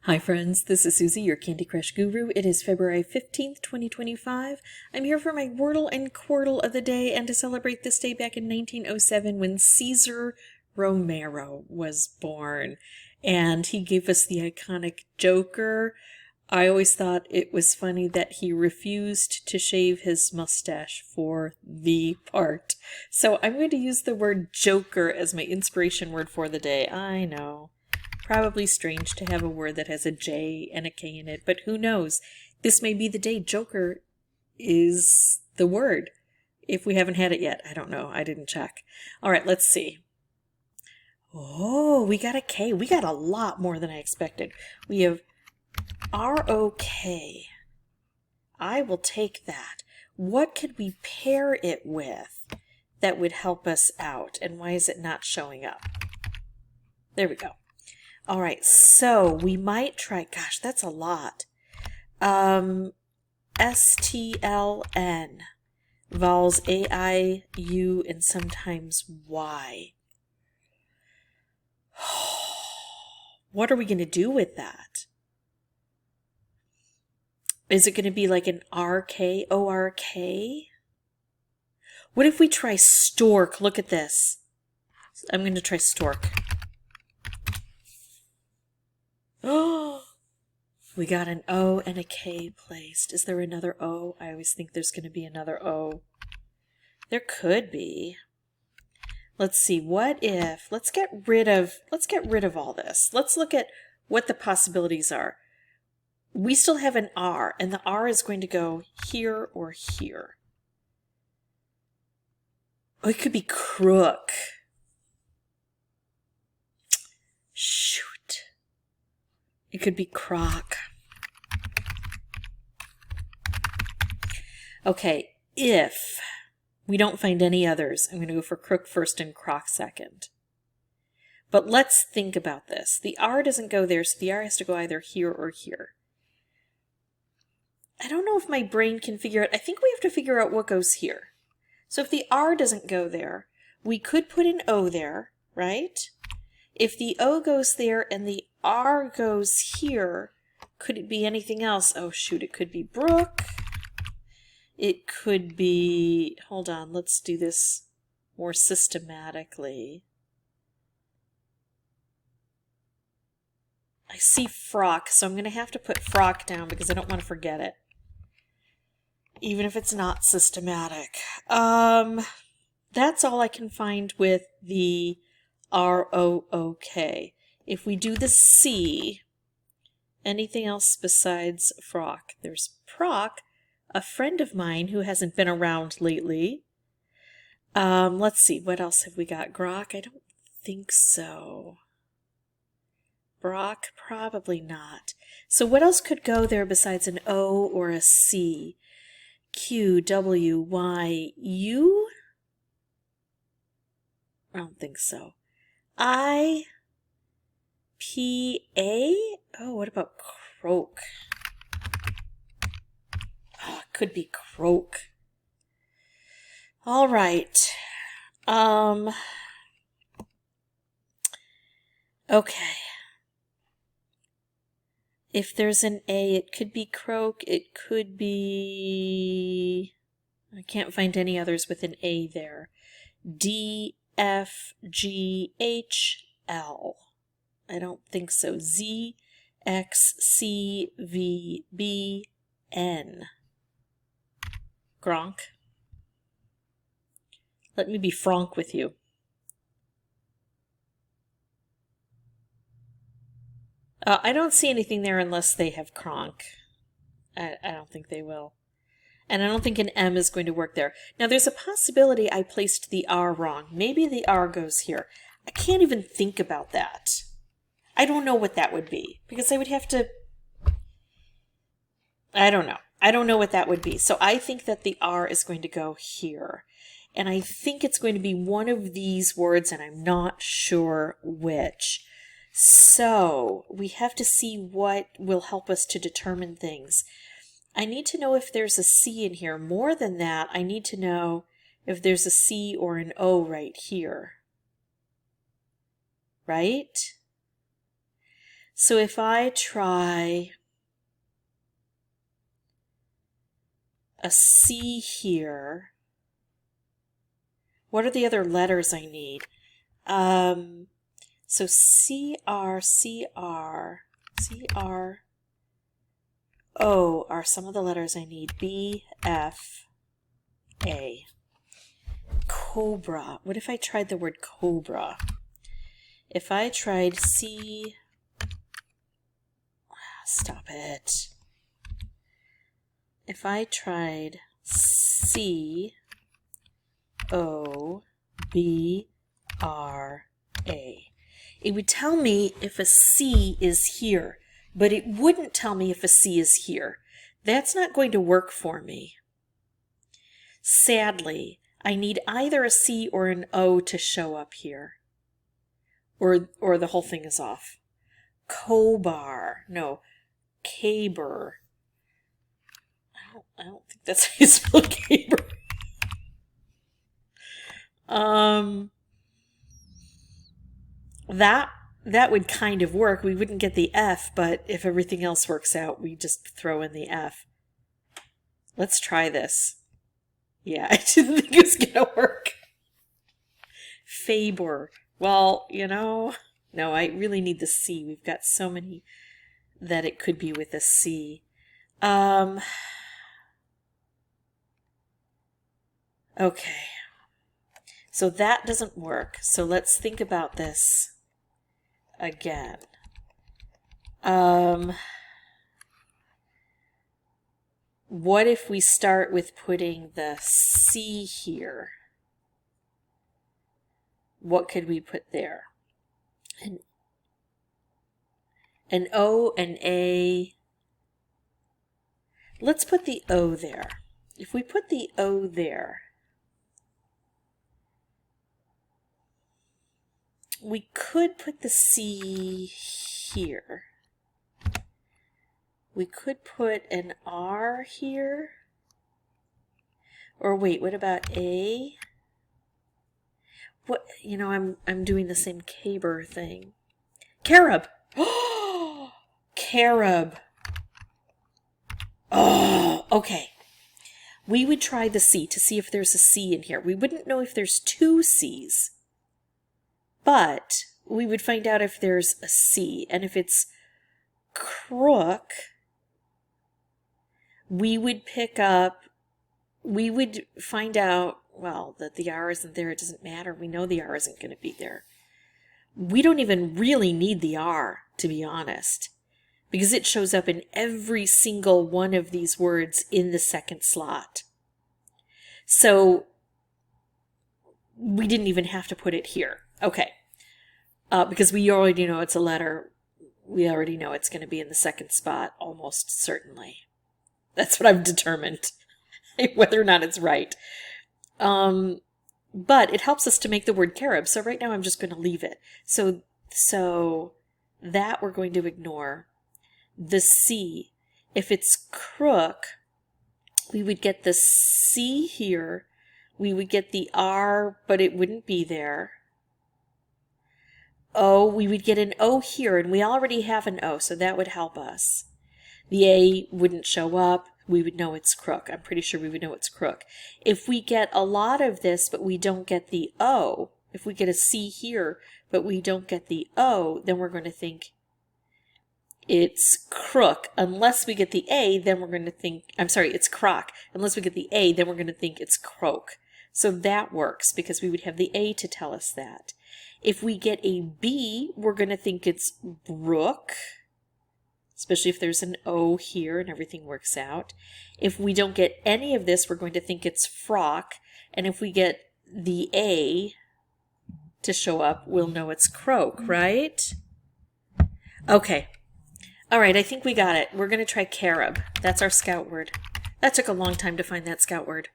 Hi friends, this is Suzy, your Candy Crush guru. It is February 15th, 2025. I'm here for my Wordle and Quordle of the day and to celebrate this day back in 1907 when Cesar Romero was born. And he gave us the iconic Joker. I always thought it was funny that he refused to shave his mustache for the part. So I'm going to use the word Joker as my inspiration word for the day. I know. Probably strange to have a word that has a J and a K in it, but who knows? This may be the day Joker is the word. If we haven't had it yet, I don't know. I didn't check. All right, let's see. Oh, we got a K. We got a lot more than I expected. We have R-O-K. I will take that. What could we pair it with that would help us out? And why is it not showing up? There we go. All right, so we might try, gosh, that's a lot. S-T-L-N, vowels A-I-U, and sometimes Y. What are we going to do with that? Is it going to be like an R-K, O-R-K? What if we try stork? Look at this. I'm going to try stork. Oh, we got an O and a K placed. Is there another O? I always think there's going to be another O. There could be. Let's see. What if? Let's get rid of all this. Let's look at what the possibilities are. We still have an R, and the R is going to go here or here. Oh, it could be crook. Shoot. It could be croc. Okay, if we don't find any others, I'm going to go for crook first and croc second. But let's think about this. The R doesn't go there, so the R has to go either here or here. I don't know if my brain can figure it. I think we have to figure out what goes here. So if the R doesn't go there, we could put an O there, right? If the O goes there and the R goes here, could it be anything else? Oh shoot, it could be brook. It could be, hold on, let's do this more systematically. I see frock, so I'm going to have to put frock down because I don't want to forget it. Even if it's not systematic. That's all I can find with the R-O-O-K. If we do the C, anything else besides frock? There's proc, a friend of mine who hasn't been around lately. Let's see, what else have we got? Grok? I don't think so. Brock? Probably not. So what else could go there besides an O or a C? Q, W, Y, U? I don't think so. I, P, A? Oh, what about croak? Oh, it could be croak. All right. Okay. If there's an A, it could be croak. It could be... I can't find any others with an A there. D, F, G, H, L. I don't think so. Z, X, C, V, B, N. Gronk. Let me be frank with you. I don't see anything there unless they have cronk. I don't think they will. And I don't think an M is going to work there. Now, there's a possibility I placed the R wrong. Maybe the R goes here. I can't even think about that. I don't know what that would be, because I would have to... I don't know. I don't know what that would be. So I think that the R is going to go here. And I think it's going to be one of these words, and I'm not sure which. So we have to see what will help us to determine things. I need to know if there's a C in here. More than that, I need to know if there's a C or an O right here. Right? So if I try a C here, what are the other letters I need? So CR, CR, CR, O are some of the letters I need. B, F, A. Cobra. What if I tried the word cobra? If I tried C... Stop it. If I tried C, O, B, R, A, it would tell me if a C is here, but it wouldn't tell me if a C is here. That's not going to work for me. Sadly, I need either a C or an O to show up here, or the whole thing is off. Cobar. No. Caber. I don't think that's how you spell caber. That would kind of work. We wouldn't get the F, but if everything else works out, we just throw in the F. Let's try this. Yeah, I didn't think it was gonna work. Faber. Well, you know, no, I really need the C. We've got so many that it could be with a C. Okay. So that doesn't work. So let's think about this again. What if we start with putting the C here? What could we put there? An O, an A. Let's put the O there. If we put the O there, we could put the C here. We could put an R here. Or wait, what about A? What, you know, I'm doing the same caber thing. Carob. Oh, carob. Oh, okay. We would try the C to see if there's a C in here. We wouldn't know if there's two C's, but we would find out if there's a C. And if it's crook, we would find out, well, that the R isn't there. It doesn't matter. We know the R isn't going to be there. We don't even really need the R, to be honest, because it shows up in every single one of these words in the second slot. So we didn't even have to put it here. Okay. Because we already know it's a letter. We already know it's going to be in the second spot, almost certainly. That's what I've determined, whether or not it's right. But it helps us to make the word carob. So right now I'm just going to leave it. So that we're going to ignore. The C, if it's crook, we would get the C here. We would get the R, but it wouldn't be there. O, we would get an O here, and we already have an O, so that would help us. The A wouldn't show up. We would know it's crook. I'm pretty sure we would know it's crook. If we get a lot of this, but we don't get the O, if we get a C here, but we don't get the O, then we're going to think it's crook. Unless we get the A, then we're going to think, I'm sorry, it's crock. Unless we get the A, then we're going to think it's croak. So that works because we would have the A to tell us that. If we get a B, we're going to think it's brook, especially if there's an O here and everything works out. If we don't get any of this, we're going to think it's frock. And if we get the A to show up, we'll know it's croak, right? Okay. All right, I think we got it. We're going to try carob. That's our scout word. That took a long time to find that scout word.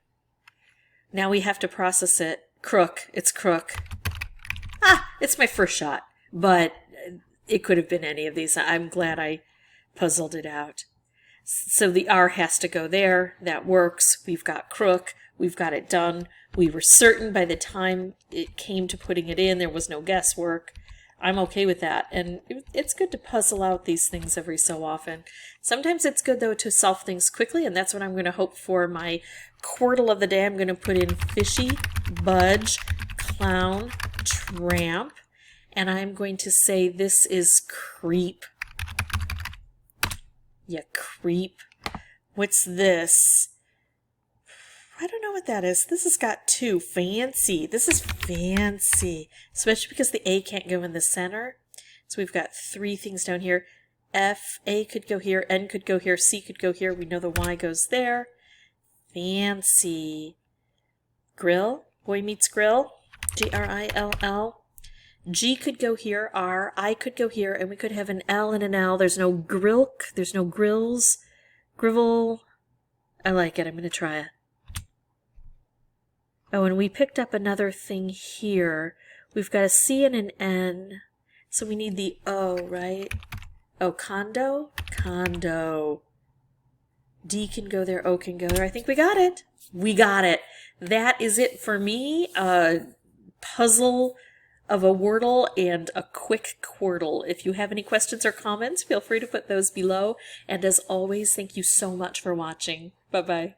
Now we have to process it. Crook. It's crook. Ah, it's my first shot, but it could have been any of these. I'm glad I puzzled it out. So the R has to go there. That works. We've got crook. We've got it done. We were certain by the time it came to putting it in, there was no guesswork. I'm okay with that. And it's good to puzzle out these things every so often. Sometimes it's good, though, to solve things quickly, and that's what I'm going to hope for my Quordle of the day. I'm going to put in fishy, budge, clown, tramp, and I'm going to say this is creep. Yeah, creep. What's this? I don't know what that is. This has got 2. Fancy. This is fancy. Especially because the A can't go in the center. So we've got 3 things down here. F, A could go here, N could go here, C could go here. We know the Y goes there. Fancy. Grill. Boy meets grill. G-R-I-L-L. G could go here, R, I could go here, and we could have an L and an L. There's no grilk. There's no grills. Grivel. I like it. I'm going to try it. Oh, and we picked up another thing here. We've got a C and an N. So we need the O, right? Oh, condo? Condo. D can go there, O can go there. I think we got it. We got it. That is it for me. Puzzle of a Wordle and a quick Quordle. If you have any questions or comments, feel free to put those below. And as always, thank you so much for watching. Bye-bye.